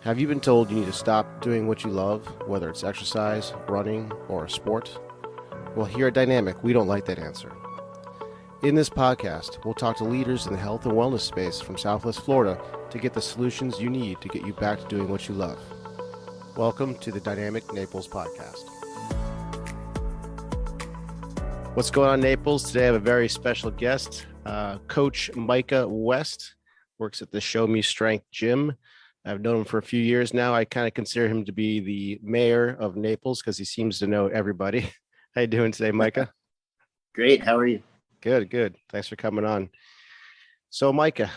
Have you been told you need to stop doing what you love, whether it's exercise, running, or a sport? Well, here at Dynamic, we don't like that answer. In this podcast, we'll talk to leaders in the health and wellness space from Southwest Florida to get the solutions you need to get you back to doing what you love. Welcome to the Dynamic Naples Podcast. What's going on, Naples? Today I have a very special guest. Coach Micah West works at the Show Me Strength gym. I've known him for a few years now. I kind of consider him to be the mayor of Naples because he seems to know everybody. How you doing today, Micah? Great. How are you? Good. Thanks for coming on. So, Micah,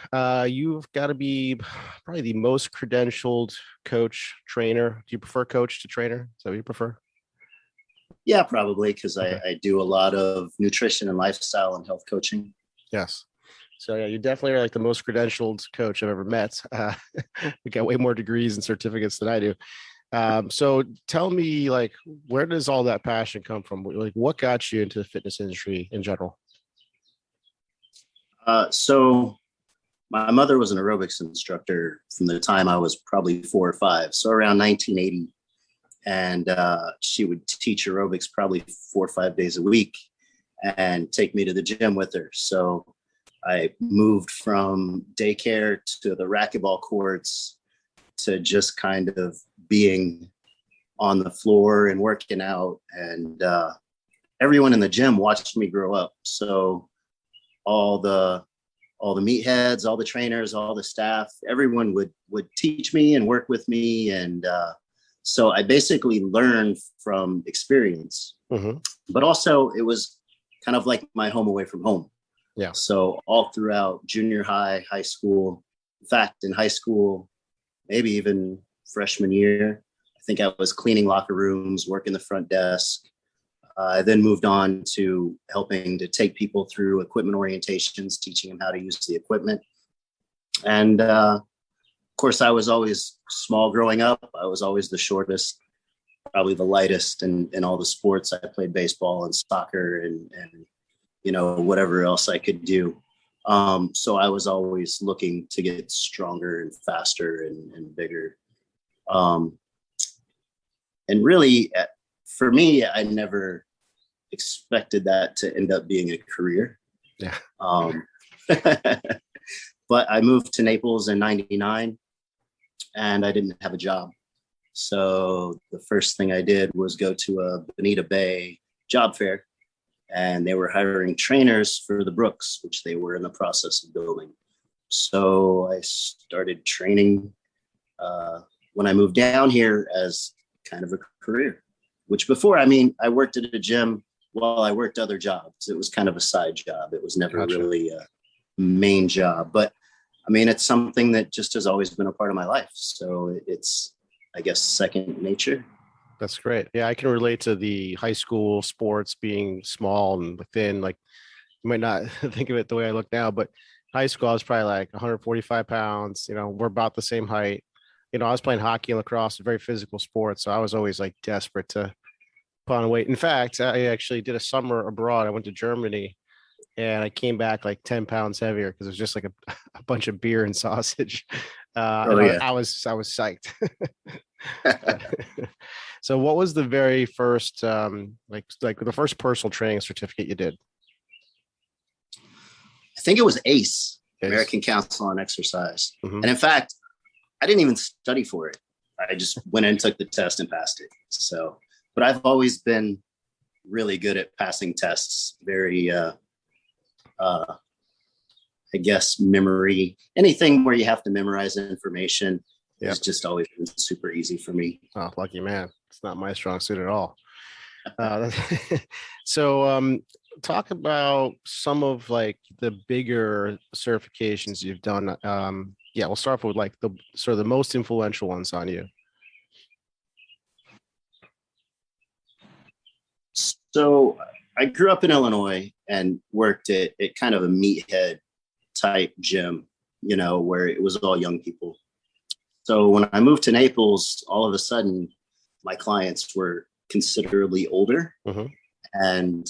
you've got to be probably the most credentialed coach, trainer. Do you prefer coach to trainer? Is that what you prefer? Yeah, probably, because I do a lot of nutrition and lifestyle and health coaching. Yes. So yeah, you definitely are like the most credentialed coach I've ever met. We got way more degrees and certificates than I do. So tell me, like, where does all that passion come from? Like, what got you into the fitness industry in general? So my mother was an aerobics instructor from the time I was probably 4 or 5. So around 1980. And she would teach aerobics probably 4 or 5 days a week and take me to the gym with her. So I moved from daycare to the racquetball courts to just kind of being on the floor and working out. And everyone in the gym watched me grow up. So all the meatheads, all the trainers, all the staff, everyone would teach me and work with me. And so I basically learned from experience, but also it was kind of like my home away from home. Yeah. So all throughout junior high, high school, in fact, in high school, maybe even freshman year, I think I was cleaning locker rooms, working the front desk. I then moved on to helping to take people through equipment orientations, teaching them how to use the equipment. And of course, I was always small growing up. I was always the shortest, probably the lightest in all the sports. I played baseball and soccer and you know, whatever else I could do. So I was always looking to get stronger and faster and bigger. And really, for me, I never expected that to end up being a career. Yeah. But I moved to Naples in 99 and I didn't have a job. So the first thing I did was go to a Bonita Bay job fair. And they were hiring trainers for the Brooks, which they were in the process of building. So I started training when I moved down here as kind of a career, which before, I worked at a gym while I worked other jobs. It was kind of a side job. It was never really a main job. But it's something that just has always been a part of my life. So it's, I guess, second nature. That's great. Yeah, I can relate to the high school sports being small and within, like, you might not think of it the way I look now, but high school, I was probably like 145 pounds. You know, we're about the same height. You know, I was playing hockey and lacrosse, a very physical sport. So I was always like desperate to put on weight. In fact, I actually did a summer abroad. I went to Germany and I came back like 10 pounds heavier because it was just like a bunch of beer and sausage. I was psyched. So what was the very first, like the first personal training certificate you did? I think it was ACE, American Council on Exercise. Mm-hmm. And in fact, I didn't even study for it. I just went in and took the test and passed it. So, but I've always been really good at passing tests. Very, I guess, memory, anything where you have to memorize information. Yep. It's just always been super easy for me. Oh, lucky man. It's not my strong suit at all. So talk about some of like the bigger certifications you've done. We'll start off with like the sort of the most influential ones on you. So I grew up in Illinois and worked at kind of a meathead type gym, you know, where it was all young people. So when I moved to Naples, all of a sudden my clients were considerably older and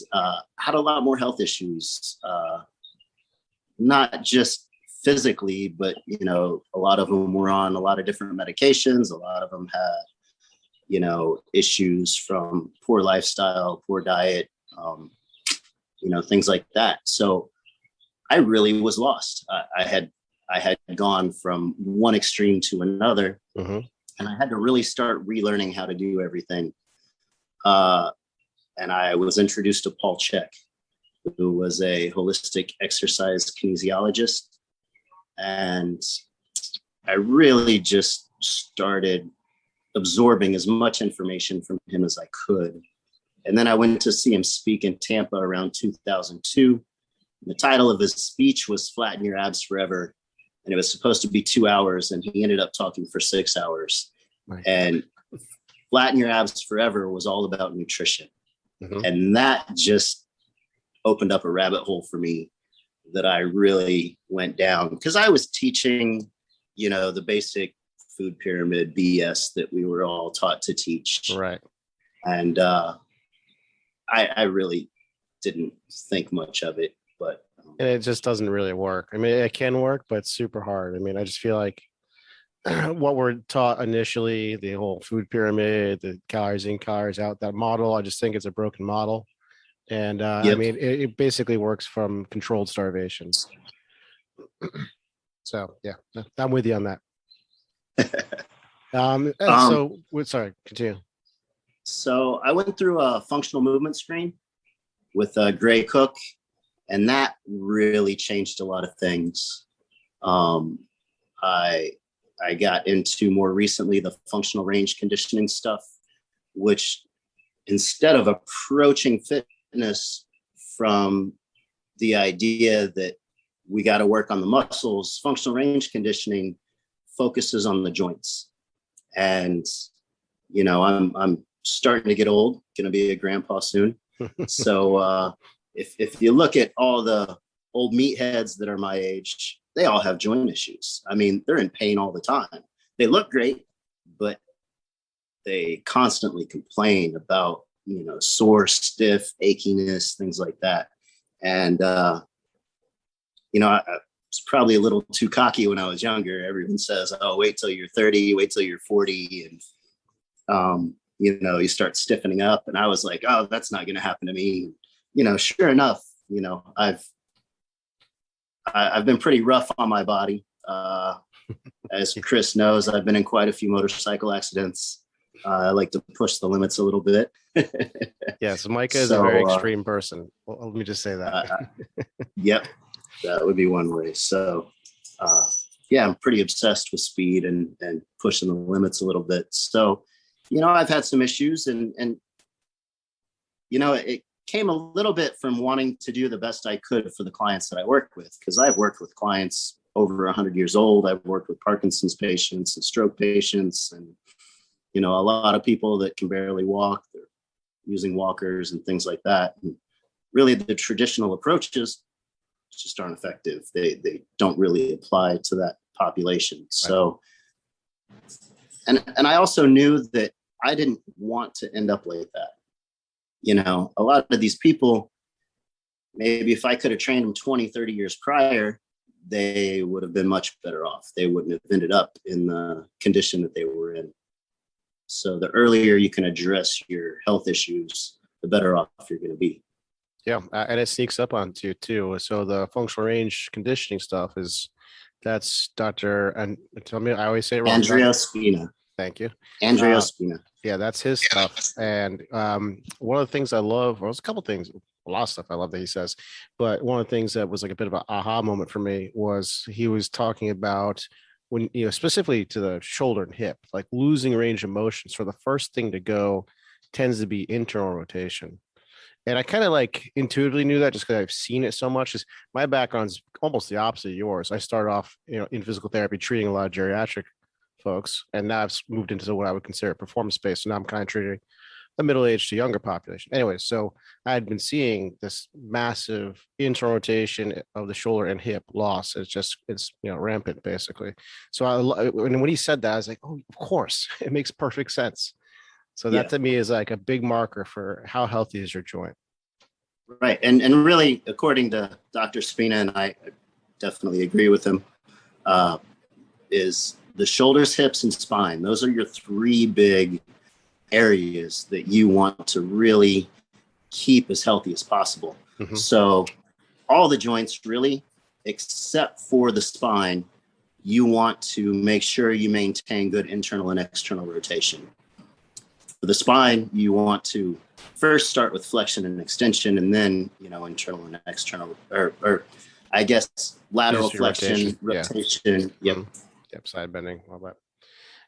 had a lot more health issues, not just physically, but, a lot of them were on a lot of different medications. A lot of them had, issues from poor lifestyle, poor diet, things like that. So I really was lost. I had gone from one extreme to another, and I had to really start relearning how to do everything. And I was introduced to Paul Chek, who was a holistic exercise kinesiologist. And I really just started absorbing as much information from him as I could. And then I went to see him speak in Tampa around 2002. The title of his speech was Flatten Your Abs Forever. And it was supposed to be 2 hours, and he ended up talking for 6 hours. Right. And Flatten Your Abs Forever was all about nutrition. And that just opened up a rabbit hole for me that I really went down, because I was teaching, the basic food pyramid BS that we were all taught to teach. Right. And I really didn't think much of it, but. And it just doesn't really work. I mean, it can work, but it's super hard. I mean, I just feel like what we're taught initially, the whole food pyramid, the calories in, calories out, that model, I just think it's a broken model. And I mean, it basically works from controlled starvation. So yeah, I'm with you on that. Sorry, continue. So I went through a functional movement screen with Gray Cook, and that really changed a lot of things. I got into more recently the functional range conditioning stuff, which instead of approaching fitness from the idea that we got to work on the muscles, functional range conditioning focuses on the joints. And, I'm starting to get old, going to be a grandpa soon. So if you look at all the old meatheads that are my age, they all have joint issues. I mean, they're in pain all the time. They look great, but they constantly complain about, sore, stiff, achiness, things like that. And, I was probably a little too cocky when I was younger. Everyone says, oh, wait till you're 30, wait till you're 40. And, you start stiffening up. And I was like, oh, that's not going to happen to me. Sure enough, I've been pretty rough on my body. As Chris knows, I've been in quite a few motorcycle accidents. I like to push the limits a little bit. Yeah, so Micah is a very extreme person. Well, let me just say that. Yep, that would be one way. So, I'm pretty obsessed with speed and pushing the limits a little bit. So, I've had some issues, and it came a little bit from wanting to do the best I could for the clients that I work with, because I've worked with clients over 100 years old. I've worked with Parkinson's patients and stroke patients, and, a lot of people that can barely walk. They're using walkers and things like that. And really, the traditional approaches just aren't effective. They don't really apply to that population. Right. So, and I also knew that I didn't want to end up like that. A lot of these people, maybe if I could have trained them 20, 30 years prior, they would have been much better off. They wouldn't have ended up in the condition that they were in. So the earlier you can address your health issues, the better off you're going to be. Yeah, and it sneaks up onto you too. So the functional range conditioning stuff that's Dr. and tell me, I always say it wrong. Andrea Spina. Thank you. Andrea Spina. Yeah, that's his stuff. And one of the things I love, or there's a couple of things, a lot of stuff I love that he says, but one of the things that was like a bit of an aha moment for me was he was talking about when, specifically to the shoulder and hip, like losing range of motion. So the first thing to go tends to be internal rotation. And I kind of like intuitively knew that just because I've seen it so much. Is my background's almost the opposite of yours. I started off, in physical therapy, treating a lot of geriatric folks, and now I've moved into what I would consider performance based. So now I'm kind of treating a middle-aged to younger population. Anyway, so I had been seeing this massive internal rotation of the shoulder and hip loss. It's rampant basically. So when he said that, I was like, oh, of course, it makes perfect sense. So that to me is like a big marker for how healthy is your joint. Right. And really, according to Dr. Spina, and I definitely agree with him, is the shoulders, hips, and spine. Those are your three big areas that you want to really keep as healthy as possible. Mm-hmm. So all the joints really, except for the spine, you want to make sure you maintain good internal and external rotation. For the spine, you want to first start with flexion and extension, and then, internal and external, or I guess lateral flexion, rotation. Yeah. Yep. Side bending, all that.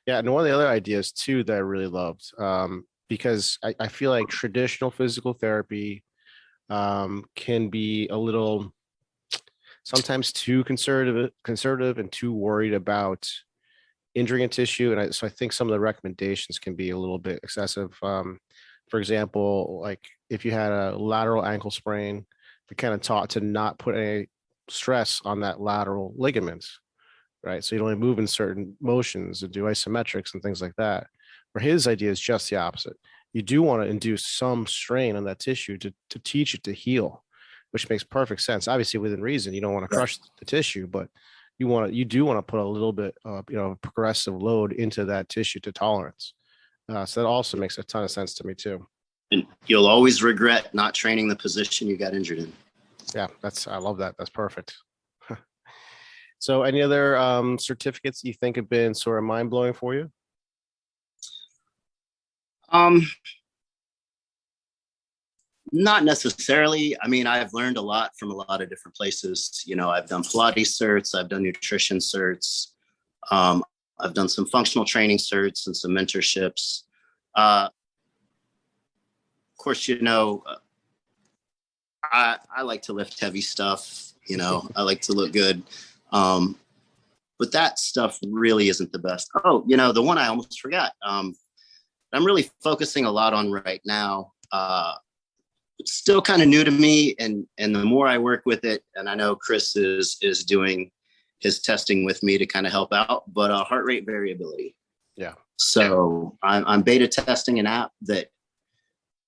Yeah. And one of the other ideas too that I really loved, because I feel like traditional physical therapy can be a little sometimes too conservative and too worried about injuring a tissue. And so I think some of the recommendations can be a little bit excessive. For example, like if you had a lateral ankle sprain, we kind of taught to not put any stress on that lateral ligaments, right? So you only move in certain motions and do isometrics and things like that. Where his idea is just the opposite. You do want to induce some strain on that tissue to teach it to heal, which makes perfect sense. Obviously, within reason, you don't want to crush the tissue, but you do want to put a little bit of, progressive load into that tissue to tolerance. So that also makes a ton of sense to me too. And you'll always regret not training the position you got injured in. Yeah, I love that. That's perfect. So any other certificates you think have been sort of mind blowing for you? Not necessarily. I mean, I've learned a lot from a lot of different places. I've done Pilates certs, I've done nutrition certs. I've done some functional training certs and some mentorships. Of course, I like to lift heavy stuff. I like to look good. But that stuff really isn't the best. Oh, the one I almost forgot. I'm really focusing a lot on right now. It's still kind of new to me, and the more I work with it, and I know Chris is doing his testing with me to kind of help out, but heart rate variability. Yeah. So I'm beta testing an app that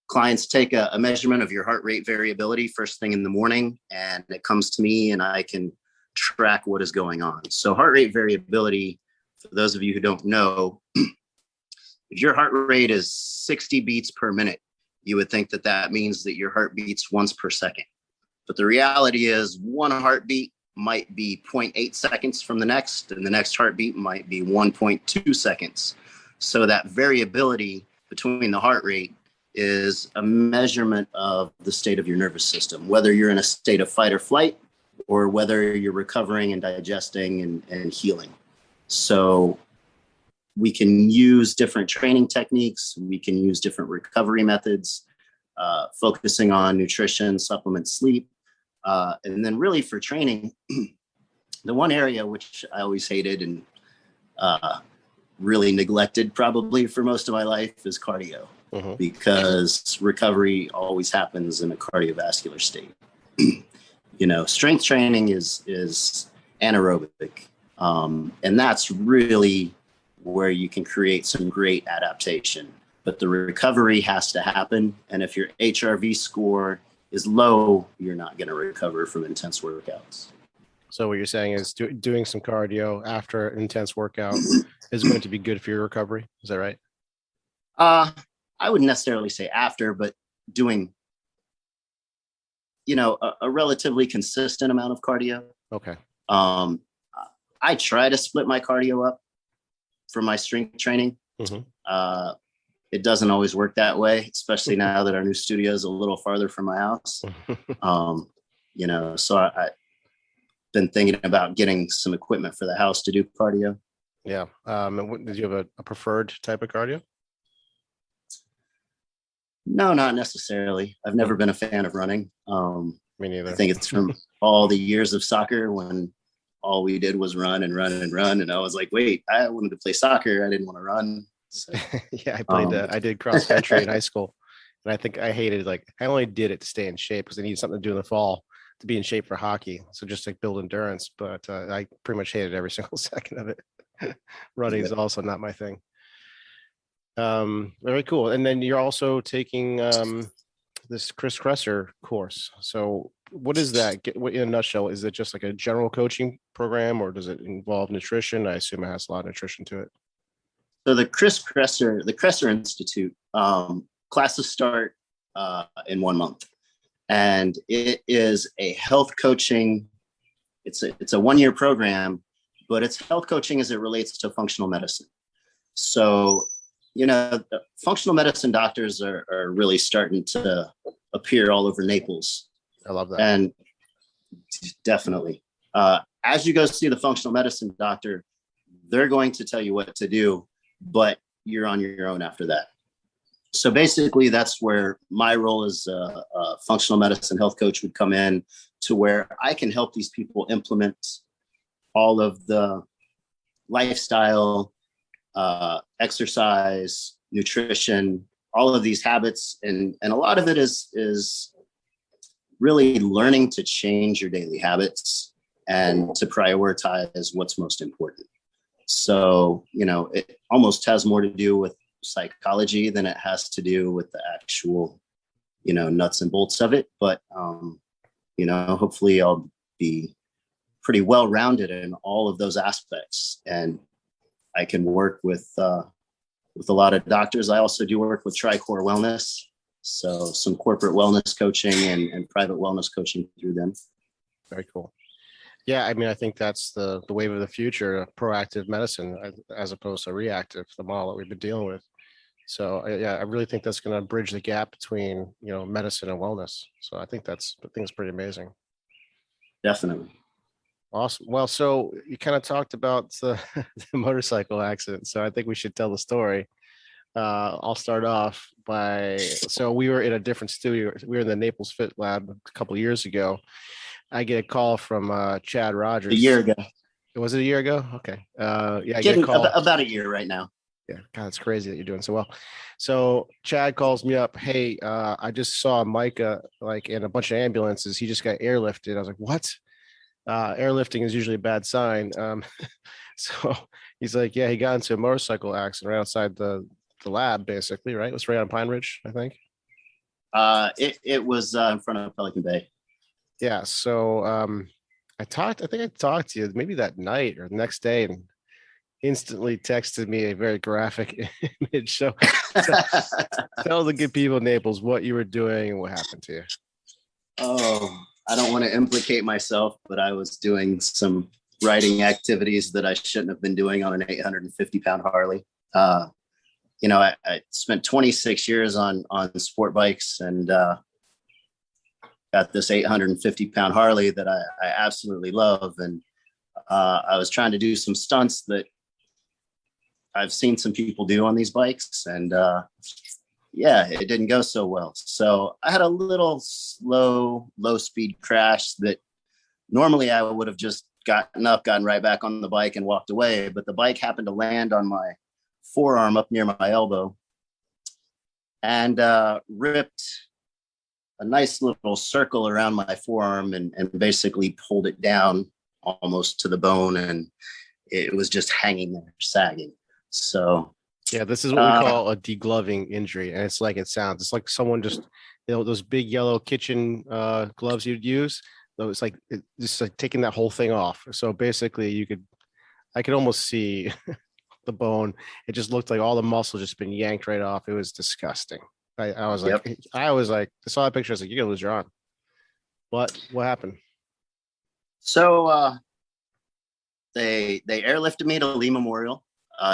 clients take a measurement of your heart rate variability first thing in the morning, and it comes to me and I can track what is going on. So heart rate variability, for those of you who don't know, if your heart rate is 60 beats per minute, you would think that means that your heart beats once per second. But the reality is one heartbeat might be 0.8 seconds from the next, and the next heartbeat might be 1.2 seconds. So that variability between the heart rate is a measurement of the state of your nervous system, whether you're in a state of fight or flight, or whether you're recovering and digesting and healing. So we can use different training techniques. We can use different recovery methods, focusing on nutrition, supplement, sleep. And then really for training, the one area which I always hated and really neglected probably for most of my life is cardio, because recovery always happens in a cardiovascular state. Strength training is anaerobic. And that's really where you can create some great adaptation. But the recovery has to happen. And if your HRV score is low, you're not going to recover from intense workouts. So what you're saying is doing some cardio after an intense workout is going to be good for your recovery. Is that right? I wouldn't necessarily say after, but doing, a relatively consistent amount of cardio. Okay. I try to split my cardio up for my strength training. It doesn't always work that way, especially now that our new studio is a little farther from my house. So I've been thinking about getting some equipment for the house to do cardio. Yeah. And did you have a preferred type of cardio? No, not necessarily. I've never been a fan of running. Me neither. I think it's from all the years of soccer when all we did was run and run and run. And I was like, wait, I wanted to play soccer. I didn't want to run. So, yeah, I did cross country in high school. And I think I hated, I only did it to stay in shape because I needed something to do in the fall to be in shape for hockey. So just like build endurance. But I pretty much hated every single second of it. Running is also not my thing. Very cool. And then you're also taking this Chris Kresser course. So what is that? In a nutshell, is it just like a general coaching program, or does it involve nutrition? I assume it has a lot of nutrition to it. So the Kresser Institute, classes start in 1 month, and it is a health coaching. It's a 1-year program, but it's health coaching as it relates to functional medicine. So, functional medicine doctors are really starting to appear all over Naples. I love that. And definitely, as you go see the functional medicine doctor, they're going to tell you what to do, but you're on your own after that. So basically, that's where my role as a functional medicine health coach would come in, to where I can help these people implement all of the lifestyle, exercise, nutrition, all of these habits. And a lot of it is really learning to change your daily habits and to prioritize what's most important. So, it almost has more to do with psychology than it has to do with the actual, nuts and bolts of it. But, hopefully I'll be pretty well-rounded in all of those aspects, and I can work with a lot of doctors. I also do work with Tricor Wellness, so some corporate wellness coaching and private wellness coaching through them. Very cool. Yeah, I mean, I think that's the wave of the future, proactive medicine as opposed to reactive, the model that we've been dealing with. So yeah, I really think that's going to bridge the gap between, medicine and wellness. So I think it's pretty amazing. Definitely. Awesome. Well, so you kind of talked about the motorcycle accident. So I think we should tell the story. I'll start off so we were in a different studio. We were in the Naples Fit Lab a couple of years ago. I get a call from Chad Rogers. A year ago. Was it a year ago? Okay. I get a call about a year right now. Yeah. God, it's crazy that you're doing so well. So Chad calls me up. Hey, I just saw Micah in a bunch of ambulances. He just got airlifted. I was like, what? Airlifting is usually a bad sign. So he's like, yeah, he got into a motorcycle accident right outside the lab, basically, right? It was right on Pine Ridge, I think. It was in front of Pelican Bay. Yeah. So I think I talked to you maybe that night or the next day, and instantly texted me a very graphic image. So tell the good people in Naples what you were doing and what happened to you. Oh, I don't want to implicate myself, but I was doing some riding activities that I shouldn't have been doing on an 850-pound Harley. I spent 26 years on sport bikes, and got this 850-pound Harley that I absolutely love. And I was trying to do some stunts that I've seen some people do on these bikes, and it didn't go so well. So I had a little low speed crash that normally I would have just gotten right back on the bike and walked away. But the bike happened to land on my forearm up near my elbow and ripped a nice little circle around my forearm and basically pulled it down almost to the bone. And it was just hanging there, sagging. So yeah, this is what we call a degloving injury. And it's like it sounds. It's like someone just, those big yellow kitchen gloves you'd use. It's like just like taking that whole thing off. So basically I could almost see the bone. It just looked like all the muscle just been yanked right off. It was disgusting. I was like, yep. I saw that picture. I was like, you're gonna lose your arm. What happened? So they airlifted me to Lee Memorial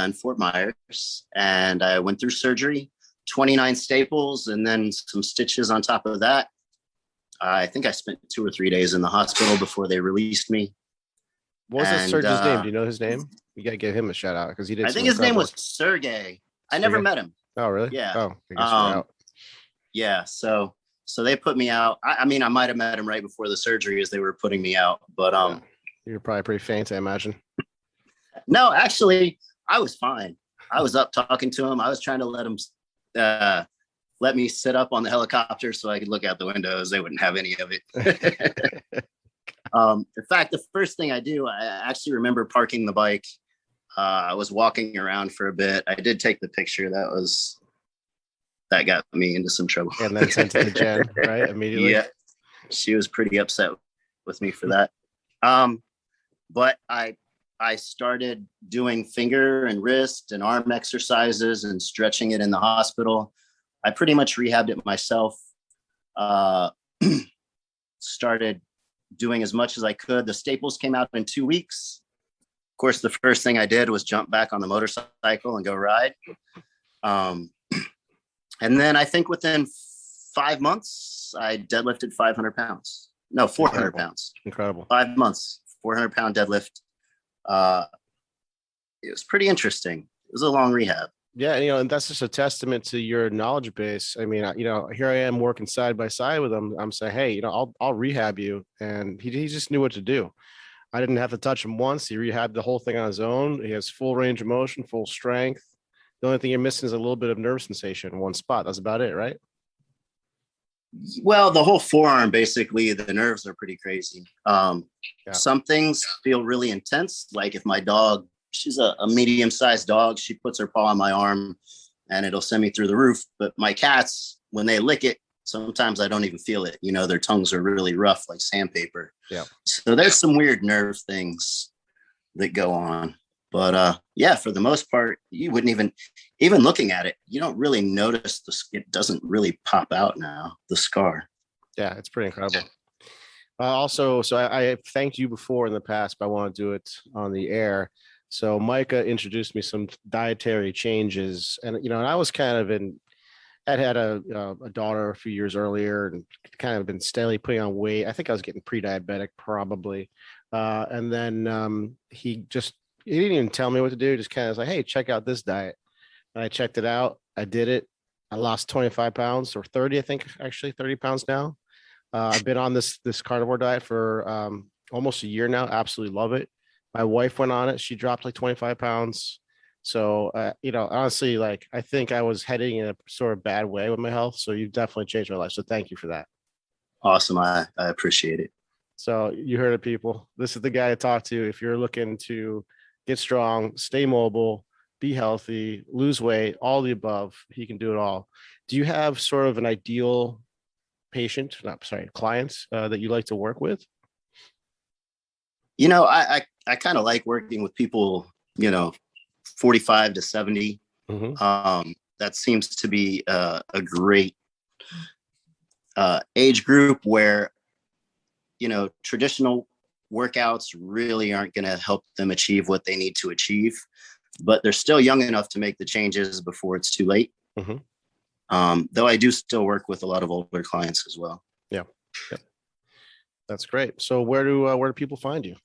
in Fort Myers, and I went through surgery, 29 staples, and then some stitches on top of that. I think I spent 2 or 3 days in the hospital before they released me. What was the surgeon's name? Do you know his name? You got to give him a shout out because he did. I think his name was Sergey. I never met him. Oh, really? Yeah. Oh, I guess you're out. Yeah. So they put me out. I mean, I might have met him right before the surgery as they were putting me out, but yeah. You're probably pretty faint, I imagine. No, actually, I was fine. I was up talking to him. I was trying to let him let me sit up on the helicopter so I could look out the windows. They wouldn't have any of it. In fact, the first thing I do, I actually remember parking the bike. I was walking around for a bit. I did take the picture. That that got me into some trouble. And then sent it to Jen, right? Immediately. Yeah, she was pretty upset with me for that. But I started doing finger and wrist and arm exercises and stretching it in the hospital. I pretty much rehabbed it myself. Started doing as much as I could. The staples came out in 2 weeks. Of course, the first thing I did was jump back on the motorcycle and go ride. And then I think within 5 months, I deadlifted 500 pounds. No, 400 pounds. Incredible. 5 months, 400-pound deadlift. It was pretty interesting. It was a long rehab. Yeah, and that's just a testament to your knowledge base. I mean, here I am working side by side with him. I'm saying, hey, I'll rehab you, and he just knew what to do. I didn't have to touch him once. He rehabbed the whole thing on his own. He has full range of motion, full strength. The only thing you're missing is a little bit of nerve sensation in one spot. That's about it, right? Well, the whole forearm, basically, the nerves are pretty crazy. Some things feel really intense. Like if my dog, she's a medium-sized dog, she puts her paw on my arm and it'll send me through the roof. But my cats, when they lick it, sometimes I don't even feel it. Their tongues are really rough, like sandpaper. Yeah. So there's some weird nerve things that go on. But for the most part, you wouldn't even looking at it, you don't really notice it doesn't really pop out now, the scar. Yeah, it's pretty incredible. Also, so I thanked you before in the past, but I want to do it on the air. So Micah introduced me some dietary changes, and and I was kind of I'd had a daughter a few years earlier, and kind of been steadily putting on weight. I think I was getting pre-diabetic probably, and then he didn't even tell me what to do. Just kind of like, hey, check out this diet. And I checked it out. I did it. I lost 25 pounds or 30, I think, actually 30 pounds now. I've been on this carnivore diet for almost a year now. Absolutely love it. My wife went on it. She dropped like 25 pounds. So, honestly, like, I think I was heading in a sort of bad way with my health. So you've definitely changed my life. So thank you for that. Awesome. I appreciate it. So you heard it, people. This is the guy to talk to if you're looking to get strong, stay mobile, be healthy, lose weight, all the above. He can do it all. Do you have sort of an ideal client that you like to work with? I kind of like working with people, 45 to 70. Mm-hmm. That seems to be a great age group where, traditional workouts really aren't going to help them achieve what they need to achieve, but they're still young enough to make the changes before it's too late. Mm-hmm. Though I do still work with a lot of older clients as well. Yeah. That's great. So where do people find you?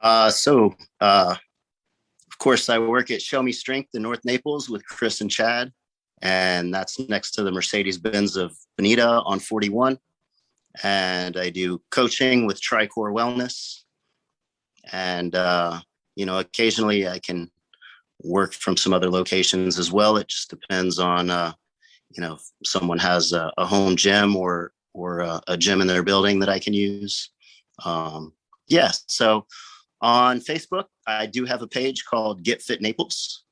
Of course, I work at Show Me Strength in North Naples with Chris and Chad, and that's next to the Mercedes-Benz of Bonita on 41. And I do coaching with Tricor Wellness. And, occasionally I can work from some other locations as well. It just depends on, if someone has a home gym or a gym in their building that I can use. So on Facebook, I do have a page called Get Fit Naples.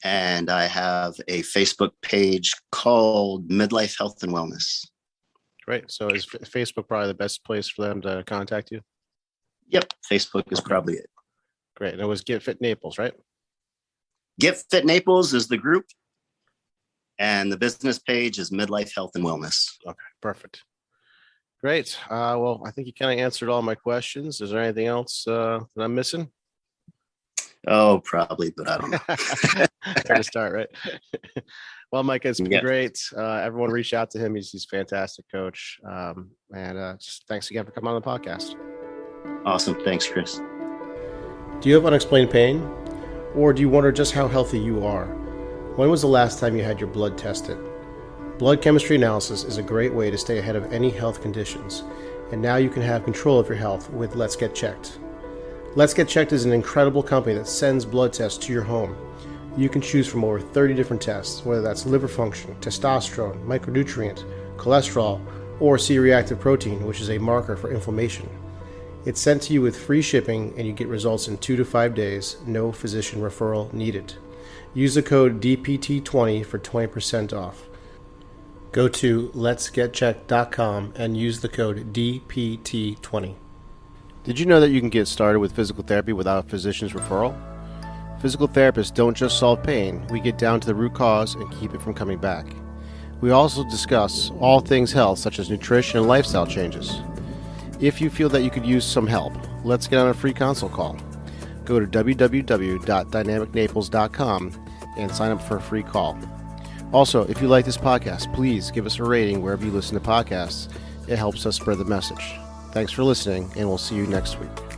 And I have a Facebook page called Midlife Health and Wellness. Great. So is Facebook probably the best place for them to contact you? Yep. Facebook is probably it. Great. And it was Get Fit Naples, right? Get Fit Naples is the group. And the business page is Midlife Health and Wellness. Okay. Perfect. Great. Well, I think you kind of answered all my questions. Is there anything else that I'm missing? Oh, probably, but I don't know. Where to start, right? Well, Micah, it's been great. Everyone reach out to him. He's a fantastic coach. And just thanks again for coming on the podcast. Awesome. Thanks, Chris. Do you have unexplained pain? Or do you wonder just how healthy you are? When was the last time you had your blood tested? Blood chemistry analysis is a great way to stay ahead of any health conditions. And now you can have control of your health with Let's Get Checked. Let's Get Checked is an incredible company that sends blood tests to your home. You can choose from over 30 different tests, whether that's liver function, testosterone, micronutrient, cholesterol, or C-reactive protein, which is a marker for inflammation. It's sent to you with free shipping, and you get results in 2 to 5 days, no physician referral needed. Use the code DPT20 for 20% off. Go to letsgetchecked.com and use the code DPT20. Did you know that you can get started with physical therapy without a physician's referral? Physical therapists don't just solve pain, we get down to the root cause and keep it from coming back. We also discuss all things health, such as nutrition and lifestyle changes. If you feel that you could use some help, let's get on a free consult call. Go to www.dynamicnaples.com and sign up for a free call. Also, if you like this podcast, please give us a rating wherever you listen to podcasts. It helps us spread the message. Thanks for listening, and we'll see you next week.